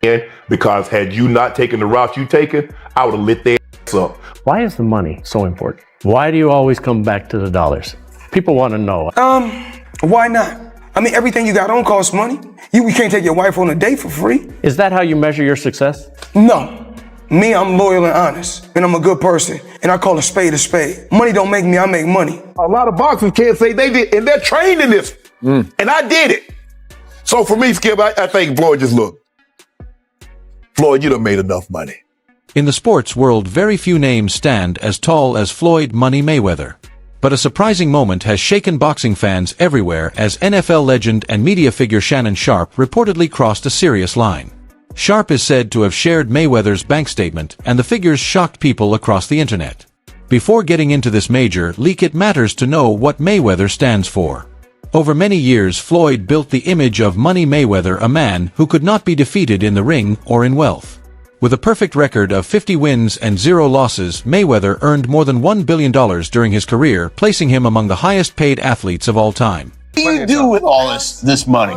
because had you not taken the route you taken, I would have lit their ass up. Why is the money so important? Why do you always come back to the dollars? People want to know. Why not? I mean, everything you got on costs money. You can't take your wife on a date for free. Is that how you measure your success? No. Me, I'm loyal and honest, and I'm a good person, and I call a spade a spade. Money don't make me, I make money. A lot of boxers can't say they did, and they're trained in this. And I did it. So for me, Skip, I think Floyd just looked. Floyd, you done made enough money. In the sports world, very few names stand as tall as Floyd "Money" Mayweather. But a surprising moment has shaken boxing fans everywhere as NFL legend and media figure Shannon Sharpe reportedly crossed a serious line. Sharpe is said to have shared Mayweather's bank statement, and the figures shocked people across the internet. Before getting into this major leak, it matters to know what Mayweather stands for. Over many years, Floyd built the image of Money Mayweather, a man who could not be defeated in the ring or in wealth. With a perfect record of 50 wins and 0 losses, Mayweather earned more than $1 billion during his career, placing him among the highest-paid athletes of all time. What do you do with all this money?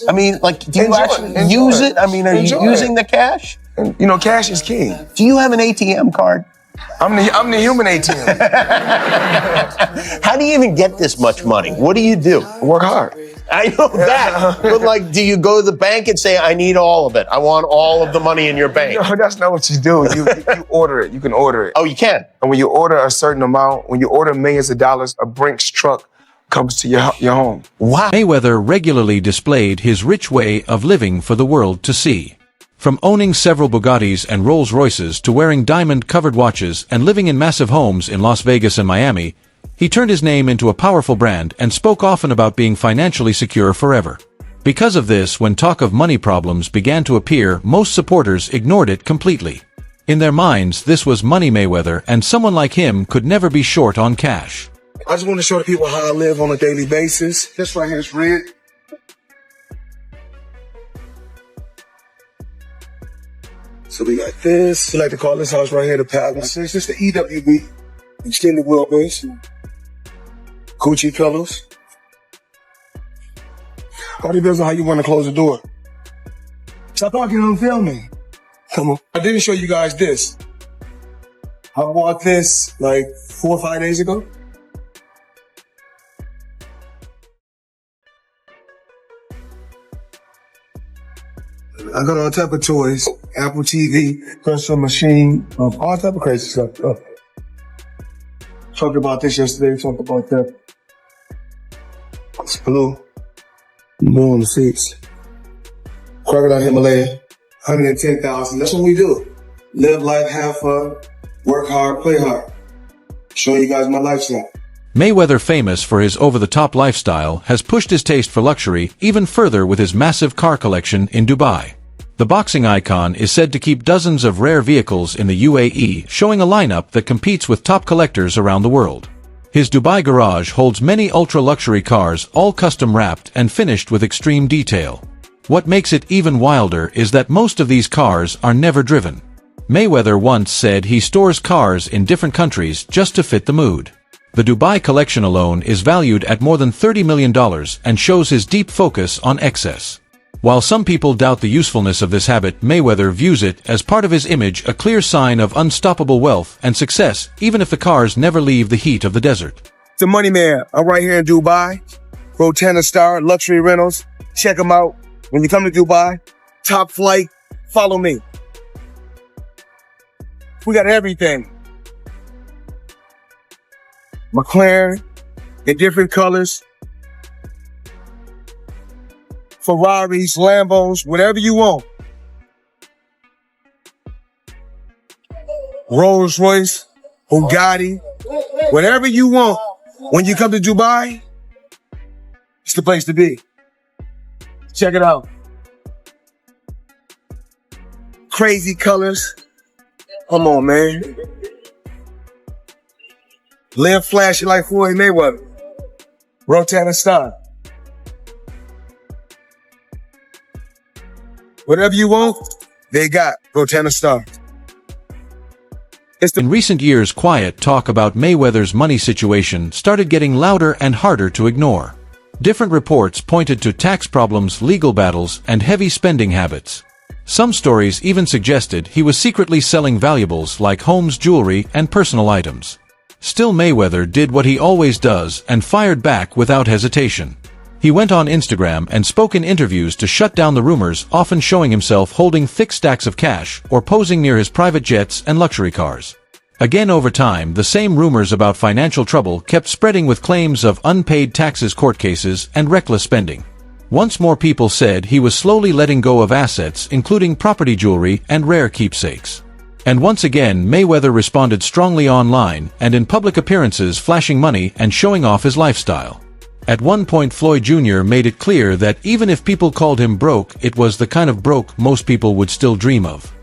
I mean, like, do you actually use it? I mean, are you using the cash? And, you know, cash is king. Do you have an ATM card? I'm the human ATM. How do you even get this much money? What do you do? Work hard. I know that, but like, do you go to the bank and say, I need all of it? I want all of the money in your bank. No, that's not what you do. You order it. You can order it. Oh, you can? And when you order a certain amount, when you order millions of dollars, a Brinks truck comes to your home. Wow. Mayweather regularly displayed his rich way of living for the world to see. From owning several Bugattis and Rolls-Royces to wearing diamond-covered watches and living in massive homes in Las Vegas and Miami, he turned his name into a powerful brand and spoke often about being financially secure forever. Because of this, when talk of money problems began to appear, most supporters ignored it completely. In their minds, this was Money Mayweather, and someone like him could never be short on cash. I just want to show the people how I live on a daily basis. This right here is rent. So we got this. We like to call this house right here the Palace. This is the EWB, extended wheelbase. Gucci pillows. All depends on how you want to close the door. Stop talking and film me. Come on. I didn't show you guys this. I bought this like 4 or 5 days ago. I got all type of toys, Apple TV, personal machine, all type of crazy stuff. Talked about this yesterday, talked about that. It's blue on the seats. Crocodile Himalaya, 110,000. That's what we do. Live life, have fun, work hard, play hard. Show you guys my lifestyle. Mayweather, famous for his over-the-top lifestyle, has pushed his taste for luxury even further with his massive car collection in Dubai. The boxing icon is said to keep dozens of rare vehicles in the UAE, showing a lineup that competes with top collectors around the world. His Dubai garage holds many ultra-luxury cars, all custom-wrapped and finished with extreme detail. What makes it even wilder is that most of these cars are never driven. Mayweather once said he stores cars in different countries just to fit the mood. The Dubai collection alone is valued at more than $30 million and shows his deep focus on excess. While some people doubt the usefulness of this habit, Mayweather views it as part of his image, a clear sign of unstoppable wealth and success, even if the cars never leave the heat of the desert. The Money Man. I'm right here in Dubai. Rotana Star, Luxury Rentals. Check them out. When you come to Dubai, top flight, follow me. We got everything. McLaren in different colors. Ferraris, Lambos, whatever you want. Rolls Royce, Bugatti, whatever you want. When you come to Dubai, it's the place to be. Check it out. Crazy colors. Come on, man. Live flashy like Floyd Mayweather. Rotana Star. Whatever you want, they got Rotana Star. In recent years, quiet talk about Mayweather's money situation started getting louder and harder to ignore. Different reports pointed to tax problems, legal battles, and heavy spending habits. Some stories even suggested he was secretly selling valuables like homes, jewelry, and personal items. Still, Mayweather did what he always does and fired back without hesitation. He went on Instagram and spoke in interviews to shut down the rumors, often showing himself holding thick stacks of cash or posing near his private jets and luxury cars. Again, over time, the same rumors about financial trouble kept spreading with claims of unpaid taxes, court cases, and reckless spending. Once more, people said he was slowly letting go of assets, including property, jewelry, and rare keepsakes. And once again, Mayweather responded strongly online and in public appearances, flashing money and showing off his lifestyle. At one point, Floyd Jr. made it clear that even if people called him broke, it was the kind of broke most people would still dream of.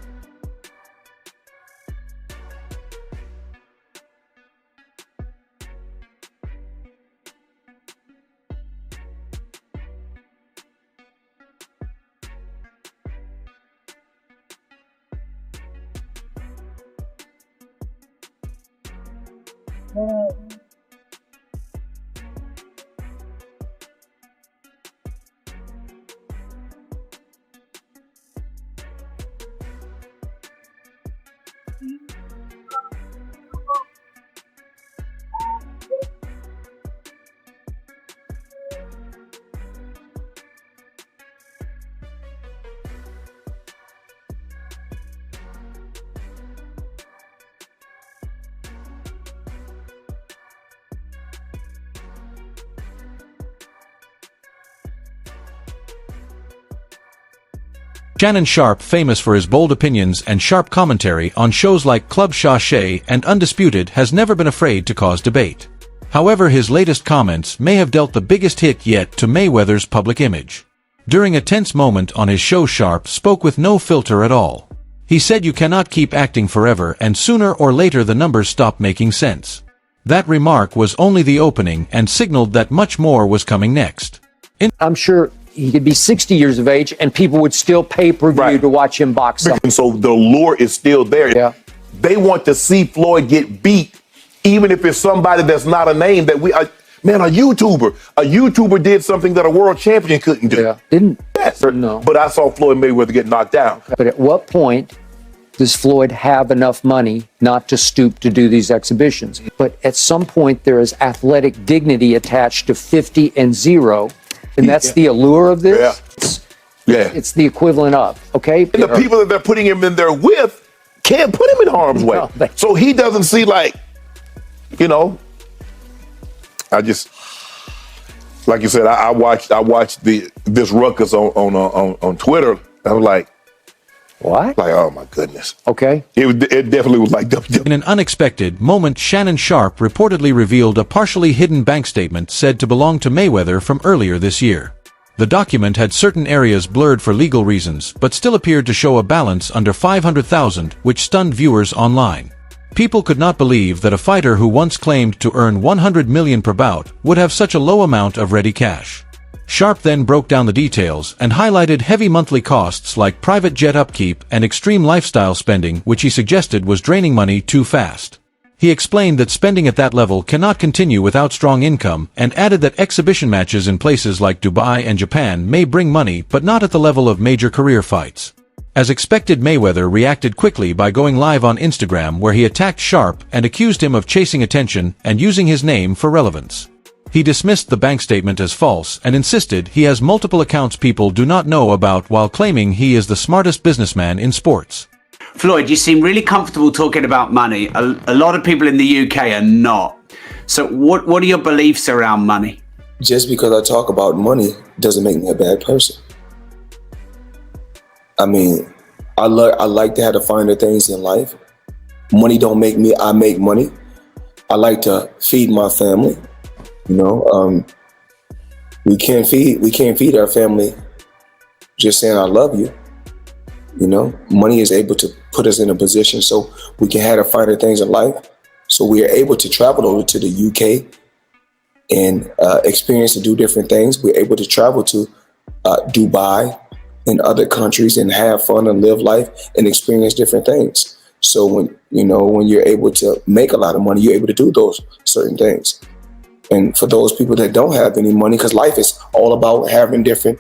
Shannon Sharpe, famous for his bold opinions and sharp commentary on shows like Club Shay and Undisputed, has never been afraid to cause debate. However, his latest comments may have dealt the biggest hit yet to Mayweather's public image. During a tense moment on his show, Sharpe spoke with no filter at all. He said you cannot keep acting forever, and sooner or later the numbers stop making sense. That remark was only the opening and signaled that much more was coming next. I'm sure he could be 60 years of age and people would still pay per view to watch him box. And so the lure is still there. Yeah. They want to see Floyd get beat, even if it's somebody that's not a name that a YouTuber did something that a world champion couldn't do. Yeah. Didn't. Yes. No. But I saw Floyd Mayweather get knocked down. But at what point does Floyd have enough money not to stoop to do these exhibitions? But at some point there is athletic dignity attached to 50 and 0. And that's the allure of this. Yeah. It's the equivalent of, okay? And the people that they're putting him in there with can't put him in harm's way. No, So he doesn't see, like, I just, like you said, I watched this ruckus on Twitter. I was like, what? Like, oh my goodness. Okay. It definitely was like In an unexpected moment, Shannon Sharpe reportedly revealed a partially hidden bank statement said to belong to Mayweather from earlier this year. The document had certain areas blurred for legal reasons, but still appeared to show a balance under $500,000, which stunned viewers online. People could not believe that a fighter who once claimed to earn $100 million per bout would have such a low amount of ready cash. Sharpe then broke down the details and highlighted heavy monthly costs like private jet upkeep and extreme lifestyle spending, which he suggested was draining money too fast. He explained that spending at that level cannot continue without strong income, and added that exhibition matches in places like Dubai and Japan may bring money, but not at the level of major career fights. As expected, Mayweather reacted quickly by going live on Instagram, where he attacked Sharpe and accused him of chasing attention and using his name for relevance. He dismissed the bank statement as false and insisted he has multiple accounts people do not know about, while claiming he is the smartest businessman in sports. Floyd, you seem really comfortable talking about money. A lot of people in the UK are not. So what are your beliefs around money? Just because I talk about money doesn't make me a bad person. I mean, I like to have the finer things in life. Money don't make me, I make money. I like to feed my family. We can't feed our family just saying I love you. Money is able to put us in a position so we can have the finer things in life. So we are able to travel over to the UK and experience and do different things. We're able to travel to Dubai and other countries and have fun and live life and experience different things. So when you're able to make a lot of money, you're able to do those certain things. And for those people that don't have any money, because life is all about having different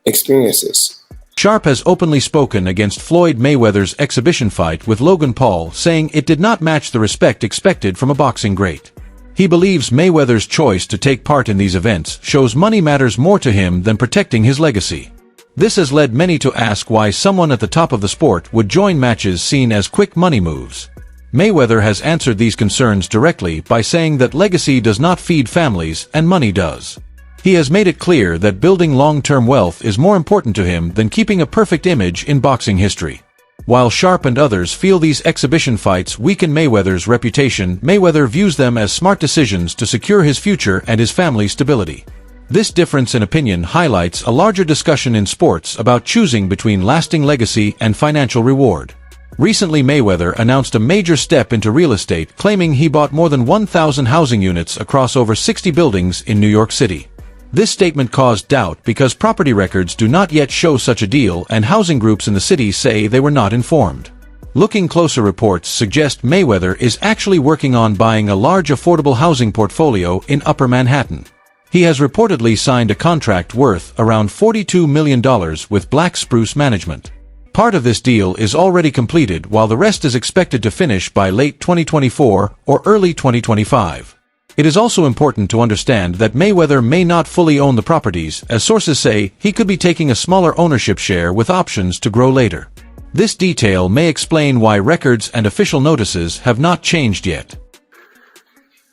experiences. Sharpe has openly spoken against Floyd Mayweather's exhibition fight with Logan Paul, saying it did not match the respect expected from a boxing great. He believes Mayweather's choice to take part in these events shows money matters more to him than protecting his legacy. This has led many to ask why someone at the top of the sport would join matches seen as quick money moves. Mayweather has answered these concerns directly by saying that legacy does not feed families and money does. He has made it clear that building long-term wealth is more important to him than keeping a perfect image in boxing history. While Sharpe and others feel these exhibition fights weaken Mayweather's reputation, Mayweather views them as smart decisions to secure his future and his family's stability. This difference in opinion highlights a larger discussion in sports about choosing between lasting legacy and financial reward. Recently, Mayweather announced a major step into real estate, claiming he bought more than 1,000 housing units across over 60 buildings in New York City. This statement caused doubt because property records do not yet show such a deal, and housing groups in the city say they were not informed. Looking closer, reports suggest Mayweather is actually working on buying a large affordable housing portfolio in Upper Manhattan. He has reportedly signed a contract worth around $42 million with Black Spruce Management. Part of this deal is already completed, while the rest is expected to finish by late 2024 or early 2025. It is also important to understand that Mayweather may not fully own the properties, as sources say he could be taking a smaller ownership share with options to grow later. This detail may explain why records and official notices have not changed yet.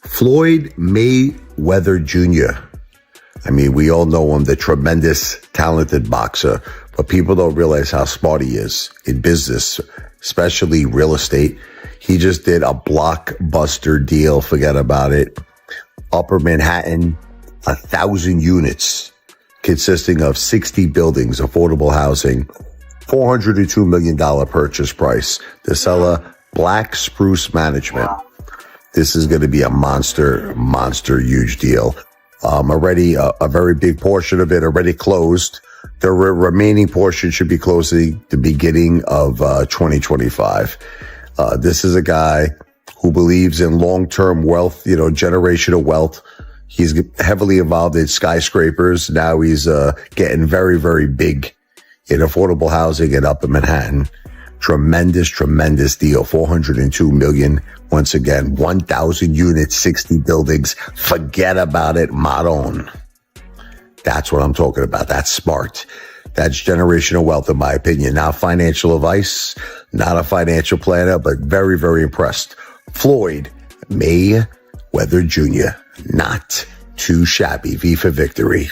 Floyd Mayweather Jr. I mean, we all know him, the tremendous, talented boxer, but people don't realize how smart he is in business, especially real estate. He just did a blockbuster deal, forget about it. Upper Manhattan, 1,000 units consisting of 60 buildings, affordable housing, $402 million purchase price. The seller, Black Spruce Management. This is going to be a monster, huge deal. Already a very big portion of it already closed. The remaining portion should be closing the beginning of 2025. This is a guy who believes in long-term wealth, generational wealth. He's heavily involved in skyscrapers. Now he's getting very, very big in affordable housing in Upper Manhattan. Tremendous deal. $402 million. Once again, 1,000 units, 60 buildings. Forget about it, Maron. That's what I'm talking about. That's smart. That's generational wealth, in my opinion. Not financial advice, not a financial planner, but very, very impressed. Floyd Mayweather Jr., not too shabby. V for victory.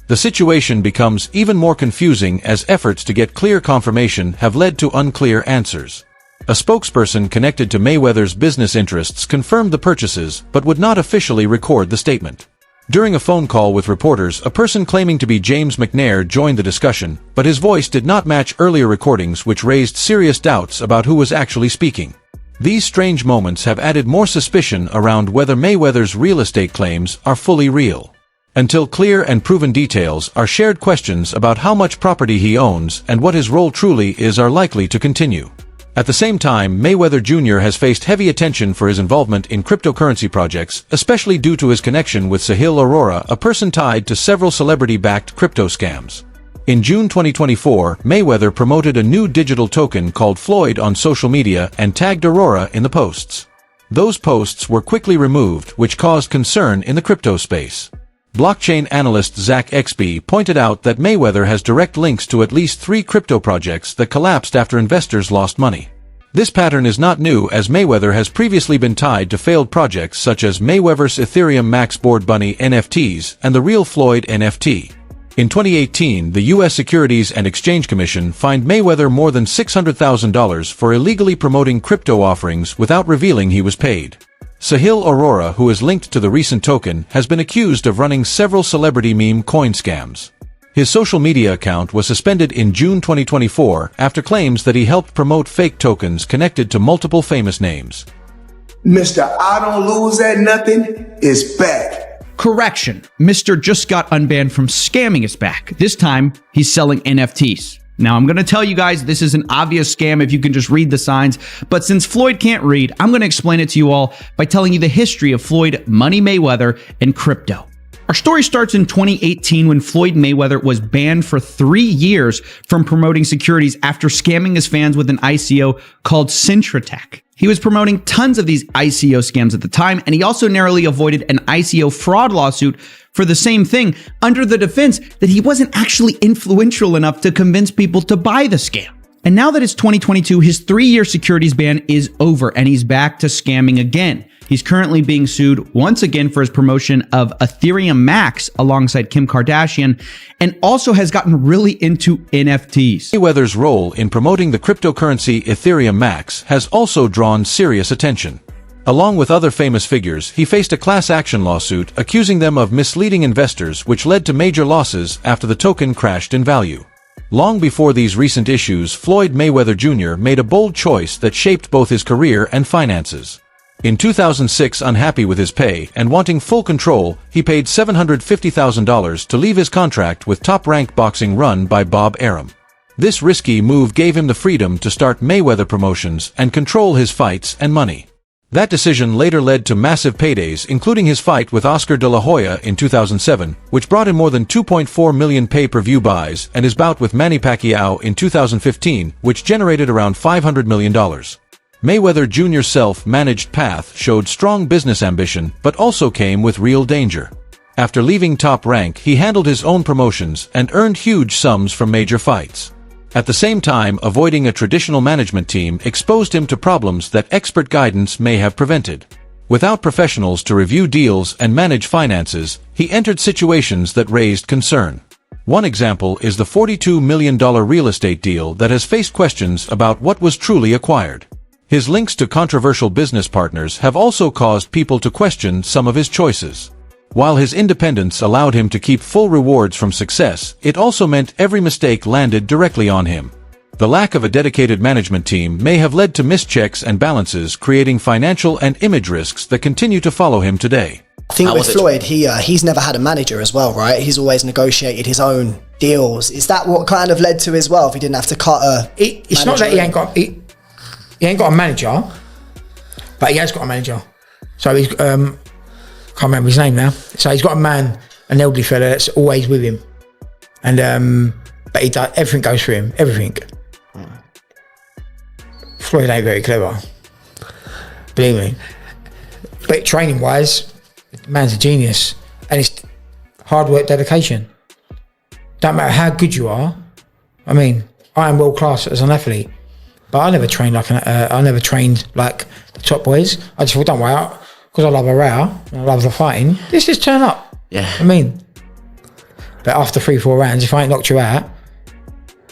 The situation becomes even more confusing as efforts to get clear confirmation have led to unclear answers. A spokesperson connected to Mayweather's business interests confirmed the purchases but would not officially record the statement. During a phone call with reporters, a person claiming to be James McNair joined the discussion, but his voice did not match earlier recordings, which raised serious doubts about who was actually speaking. These strange moments have added more suspicion around whether Mayweather's real estate claims are fully real. Until clear and proven details are shared, questions about how much property he owns and what his role truly is are likely to continue. At the same time, Mayweather Jr. has faced heavy attention for his involvement in cryptocurrency projects, especially due to his connection with Sahil Arora, a person tied to several celebrity-backed crypto scams. In June 2024, Mayweather promoted a new digital token called Floyd on social media and tagged Arora in the posts. Those posts were quickly removed, which caused concern in the crypto space. Blockchain analyst Zach XB pointed out that Mayweather has direct links to at least 3 crypto projects that collapsed after investors lost money. This pattern is not new, as Mayweather has previously been tied to failed projects such as Mayweather's Ethereum Max Board Bunny NFTs and the Real Floyd NFT. In 2018, the U.S. Securities and Exchange Commission fined Mayweather more than $600,000 for illegally promoting crypto offerings without revealing he was paid. Sahil Arora, who is linked to the recent token, has been accused of running several celebrity meme coin scams. His social media account was suspended in June 2024 after claims that he helped promote fake tokens connected to multiple famous names. Mr. I don't lose at nothing is back. Correction, Mr. just got unbanned from scamming is back. This time, he's selling NFTs. Now, I'm going to tell you guys this is an obvious scam if you can just read the signs, but since Floyd can't read, I'm going to explain it to you all by telling you the history of Floyd Money Mayweather and crypto. Our story starts in 2018 when Floyd Mayweather was banned for 3 years from promoting securities after scamming his fans with an ICO called Centratech. He was promoting tons of these ICO scams at the time, and he also narrowly avoided an ICO fraud lawsuit for the same thing under the defense that he wasn't actually influential enough to convince people to buy the scam. And now that it's 2022, his 3-year securities ban is over and he's back to scamming again. He's currently being sued once again for his promotion of Ethereum Max alongside Kim Kardashian, and also has gotten really into NFTs. Mayweather's role in promoting the cryptocurrency Ethereum Max has also drawn serious attention. Along with other famous figures, he faced a class action lawsuit accusing them of misleading investors, which led to major losses after the token crashed in value. Long before these recent issues, Floyd Mayweather Jr. made a bold choice that shaped both his career and finances. In 2006, unhappy with his pay and wanting full control, he paid $750,000 to leave his contract with Top Rank Boxing run by Bob Arum. This risky move gave him the freedom to start Mayweather Promotions and control his fights and money. That decision later led to massive paydays, including his fight with Oscar de la Hoya in 2007, which brought him more than 2.4 million pay-per-view buys, and his bout with Manny Pacquiao in 2015, which generated around $500 million. Mayweather Jr.'s self-managed path showed strong business ambition, but also came with real danger. After leaving Top Rank, he handled his own promotions and earned huge sums from major fights. At the same time, avoiding a traditional management team exposed him to problems that expert guidance may have prevented. Without professionals to review deals and manage finances, he entered situations that raised concern. One example is the $42 million real estate deal that has faced questions about what was truly acquired. His links to controversial business partners have also caused people to question some of his choices. While his independence allowed him to keep full rewards from success, it also meant every mistake landed directly on him. The lack of a dedicated management team may have led to missed checks and balances, creating financial and image risks that continue to follow him today. I think with Floyd, he's never had a manager as well, right? He's always negotiated his own deals. Is that what kind of led to as well, if he didn't have to cut a It's not that he ain't got a manager, but he has got a manager. So he's can't remember his name now. So he's got a man, an elderly fella that's always with him, and but he does everything, goes through him, everything. Floyd ain't very clever, believe me. But training wise, the man's a genius, and it's hard work, dedication. Don't matter how good you are. I mean, I am world class as an athlete. But I never trained like the top boys. I just thought, don't worry out, because I love a row and I love the fighting. Let's just turn up. Yeah. I mean, but after 3-4 rounds, if I ain't knocked you out,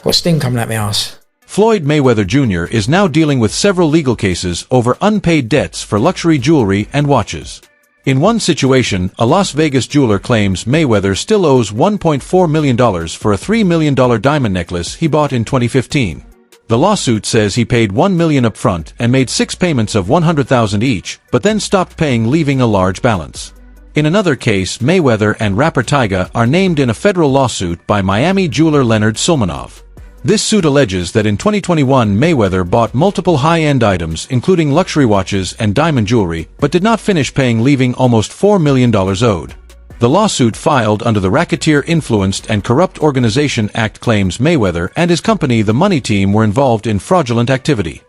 got sting coming at my ass. Floyd Mayweather Jr. is now dealing with several legal cases over unpaid debts for luxury jewelry and watches. In one situation, a Las Vegas jeweler claims Mayweather still owes $1.4 million for a $3 million diamond necklace he bought in 2015. The lawsuit says he paid $1 million up front and made 6 payments of $100,000 each, but then stopped paying, leaving a large balance. In another case, Mayweather and rapper Tyga are named in a federal lawsuit by Miami jeweler Leonard Sulmanov. This suit alleges that in 2021 Mayweather bought multiple high-end items, including luxury watches and diamond jewelry, but did not finish paying, leaving almost $4 million owed. The lawsuit, filed under the Racketeer Influenced and Corrupt Organization Act, claims Mayweather and his company, the Money Team, were involved in fraudulent activity.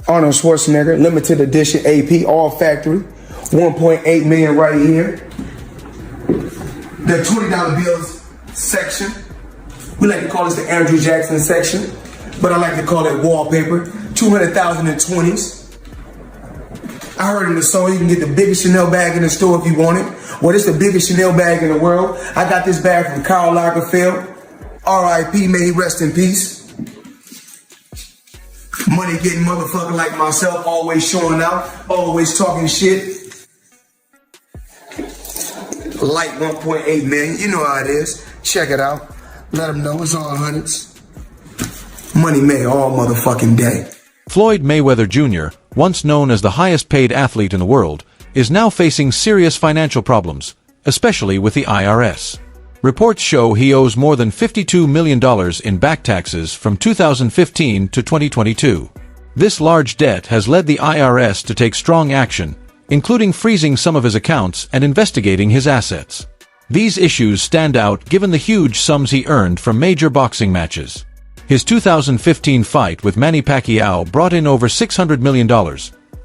Arnold Schwarzenegger, limited edition AP, all factory, 1.8 million right here. The $20 bills section. We like to call this the Andrew Jackson section, but I like to call it wallpaper. 200,000 in 20s. I heard in the song you can get the biggest Chanel bag in the store if you want it. Well, it's the biggest Chanel bag in the world. I got this bag from Karl Lagerfeld. R.I.P. May he rest in peace. Money getting motherfucker like myself, always showing out, always talking shit. Light 1.8 million, you know how it is. Check it out. Let them know it's all hundreds. Money made all motherfucking day. Floyd Mayweather Jr., once known as the highest-paid athlete in the world, is now facing serious financial problems, especially with the IRS. Reports show he owes more than $52 million in back taxes from 2015 to 2022. This large debt has led the IRS to take strong action, including freezing some of his accounts and investigating his assets. These issues stand out given the huge sums he earned from major boxing matches. His 2015 fight with Manny Pacquiao brought in over $600 million,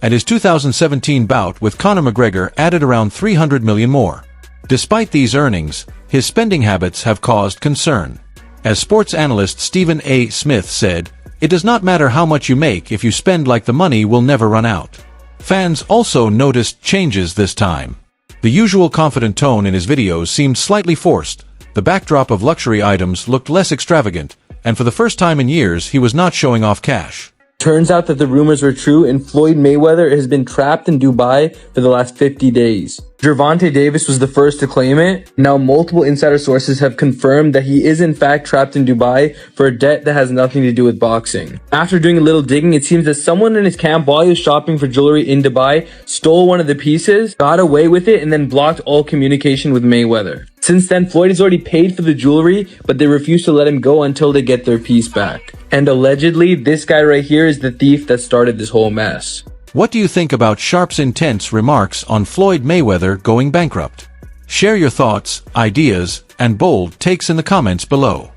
and his 2017 bout with Conor McGregor added around $300 million more. Despite these earnings, his spending habits have caused concern. As sports analyst Stephen A. Smith said, "It does not matter how much you make if you spend like the money will never run out." Fans also noticed changes this time. The usual confident tone in his videos seemed slightly forced, the backdrop of luxury items looked less extravagant, and for the first time in years he was not showing off cash. Turns out that the rumors were true, and Floyd Mayweather has been trapped in Dubai for the last 50 days. Gervonta Davis was the first to claim it. Now multiple insider sources have confirmed that he is in fact trapped in Dubai for a debt that has nothing to do with boxing. After doing a little digging, it seems that someone in his camp while he was shopping for jewelry in Dubai stole one of the pieces, got away with it, and then blocked all communication with Mayweather. Since then, Floyd has already paid for the jewelry, but they refuse to let him go until they get their piece back. And allegedly, this guy right here is the thief that started this whole mess. What do you think about Sharpe's intense remarks on Floyd Mayweather going bankrupt? Share your thoughts, ideas, and bold takes in the comments below.